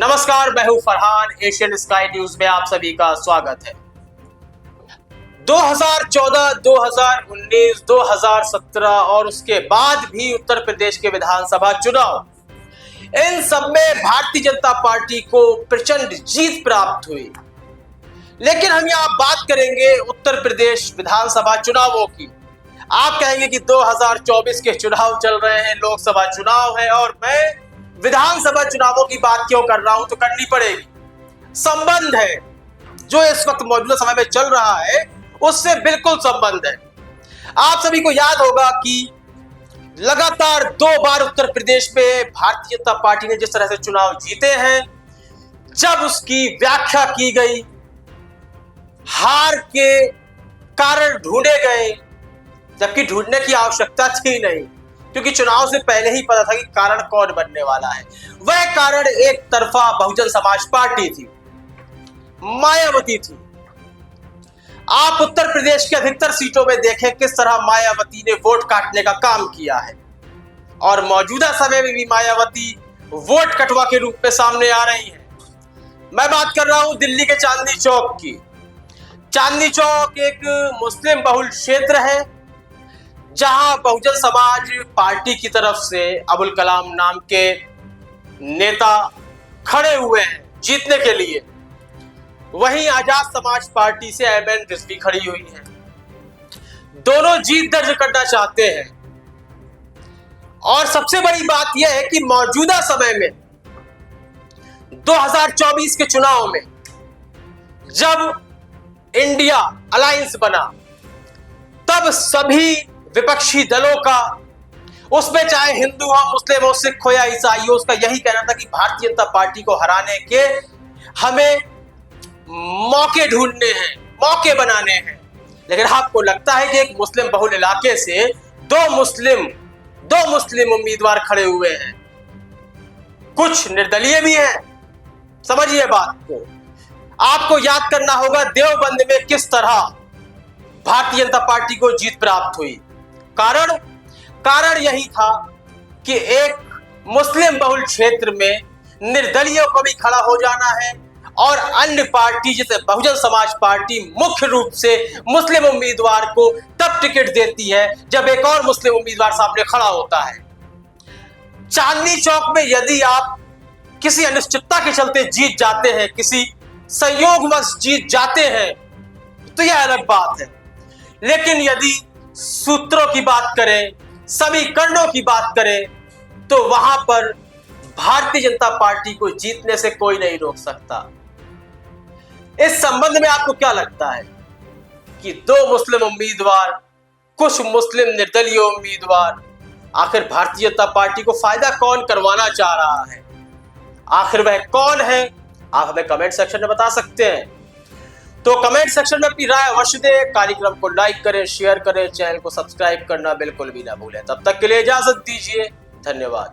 नमस्कार, मैं हूं फरहान। एशियन स्काई न्यूज में आप सभी का स्वागत है। 2014, 2019, 2017 और उसके बाद भी उत्तर प्रदेश के विधानसभा चुनाव, इन सब में भारतीय जनता पार्टी को प्रचंड जीत प्राप्त हुई। लेकिन हम यहां बात करेंगे उत्तर प्रदेश विधानसभा चुनावों की। आप कहेंगे कि 2024 के चुनाव चल रहे हैं, लोकसभा चुनाव है, और मैं विधानसभा चुनावों की बात क्यों कर रहा हूं? तो करनी पड़ेगी। संबंध है, जो इस वक्त मौजूदा समय में चल रहा है उससे बिल्कुल संबंध है। आप सभी को याद होगा कि लगातार 2 बार उत्तर प्रदेश में भारतीय जनता पार्टी ने जिस तरह से चुनाव जीते हैं, जब उसकी व्याख्या की गई, हार के कारण ढूंढे गए, जबकि ढूंढने की आवश्यकता थी नहीं, क्योंकि चुनाव से पहले ही पता था कि कारण कौन बनने वाला है। वह कारण एक तरफा बहुजन समाज पार्टी थी, मायावती थी। आप उत्तर प्रदेश के अधिकतर सीटों में देखें किस तरह मायावती ने वोट काटने का काम किया है, और मौजूदा समय में भी मायावती वोट कटवा के रूप में सामने आ रही है। मैं बात कर रहा हूं दिल्ली के चांदनी चौक की। चांदनी चौक एक मुस्लिम बहुल क्षेत्र है, जहां बहुजन समाज पार्टी की तरफ से अबुल कलाम नाम के नेता खड़े हुए हैं जीतने के लिए। वहीं आजाद समाज पार्टी से एमएन रिजवी खड़ी हुई है। दोनों जीत दर्ज करना चाहते हैं। और सबसे बड़ी बात यह है कि मौजूदा समय में 2024 के चुनाव में जब इंडिया अलायंस बना, तब सभी विपक्षी दलों का, उसमें चाहे हिंदू हो, मुस्लिम हो, सिख हो या ईसाई हो, उसका यही कहना था कि भारतीय जनता पार्टी को हराने के हमें मौके ढूंढने हैं, मौके बनाने हैं। लेकिन आपको लगता है कि एक मुस्लिम बहुल इलाके से दो मुस्लिम उम्मीदवार खड़े हुए हैं, कुछ निर्दलीय भी हैं। समझिए बात को। आपको याद करना होगा देवबंद में किस तरह भारतीय जनता पार्टी को जीत प्राप्त हुई। कारण यही था कि एक मुस्लिम बहुल क्षेत्र में निर्दलीयों को भी खड़ा हो जाना है, और अन्य पार्टी जैसे बहुजन समाज पार्टी मुख्य रूप से मुस्लिम उम्मीदवार को तब टिकट देती है जब एक और मुस्लिम उम्मीदवार सामने खड़ा होता है। चांदनी चौक में यदि आप किसी अनिश्चितता के चलते जीत जाते हैं, किसी संयोगवश जीत जाते हैं, तो यह अलग बात है। लेकिन यदि सूत्रों की बात करें, समीकरणों की बात करें, तो वहां पर भारतीय जनता पार्टी को जीतने से कोई नहीं रोक सकता। इस संबंध में आपको क्या लगता है कि 2 मुस्लिम उम्मीदवार, कुछ मुस्लिम निर्दलीय उम्मीदवार, आखिर भारतीय जनता पार्टी को फायदा कौन करवाना चाह रहा है? आखिर वह कौन है? आप हमें कमेंट सेक्शन में बता सकते हैं। तो कमेंट सेक्शन में अपनी राय अवश्य दें। कार्यक्रम को लाइक करें, शेयर करें, चैनल को सब्सक्राइब करना बिल्कुल भी ना भूलें। तब तक के लिए इजाजत दीजिए। धन्यवाद।